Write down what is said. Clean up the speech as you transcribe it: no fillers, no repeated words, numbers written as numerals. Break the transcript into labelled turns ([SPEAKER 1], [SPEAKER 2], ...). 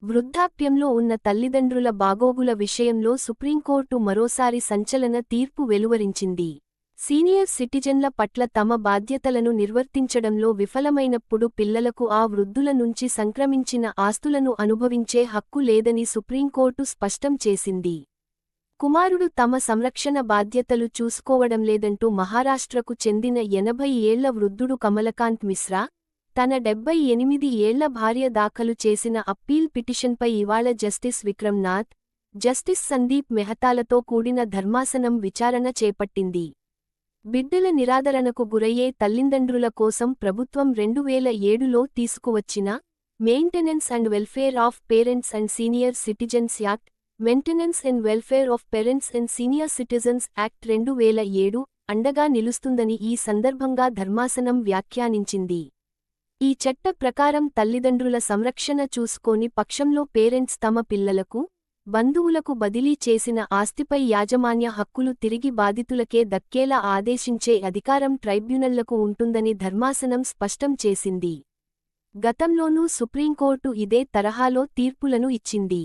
[SPEAKER 1] వృద్ధాప్యంలో ఉన్న తల్లిదండ్రుల బాగోగుల విషయంలో సుప్రీంకోర్టు మరోసారి సంచలన తీర్పు వెలువరించింది. సీనియర్ సిటిజన్ల పట్ల తమ బాధ్యతలను నిర్వర్తించడంలో విఫలమైనప్పుడు పిల్లలకు ఆ వృద్ధుల నుంచి సంక్రమించిన ఆస్తులను అనుభవించే హక్కు లేదని సుప్రీంకోర్టు స్పష్టం చేసింది. కుమారుడు తమ సంరక్షణ బాధ్యతలు చూసుకోవడంలేదంటూ మహారాష్ట్రకు చెందిన 80 ఏళ్ల వృద్ధుడు కమలకాంత్ మిశ్రా, తన 78 ఏళ్ల భార్య దాఖలు చేసిన అప్పీల్ పిటిషన్పై ఇవాళ జస్టిస్ విక్రమ్ నాథ్, జస్టిస్ సందీప్ మెహతాలతో కూడిన ధర్మాసనం విచారణ చేపట్టింది. బిడ్డల నిరాదరణకు గురయ్యే తల్లిదండ్రుల కోసం ప్రభుత్వం 2007లో తీసుకువచ్చిన maintenance and welfare of parents and senior citizens act, maintenance and welfare of parents and senior citizens act 2007 అండగా నిలుస్తుందని ఈ సందర్భంగా ధర్మాసనం వ్యాఖ్యానించింది. ఈ చట్ట ప్రకారం తల్లిదండ్రుల సంరక్షణ చూసుకోని పక్షంలో పేరెంట్స్ తమ పిల్లలకు, బంధువులకు బదిలీ చేసిన ఆస్తిపై యాజమాన్య హక్కులు తిరిగి బాధితులకే దక్కేలా ఆదేశించే అధికారం ట్రైబ్యునళ్లకు ఉంటుందని ధర్మాసనం స్పష్టం చేసింది. గతంలోనూ సుప్రీంకోర్టు ఇదే తరహాలో తీర్పులను ఇచ్చింది.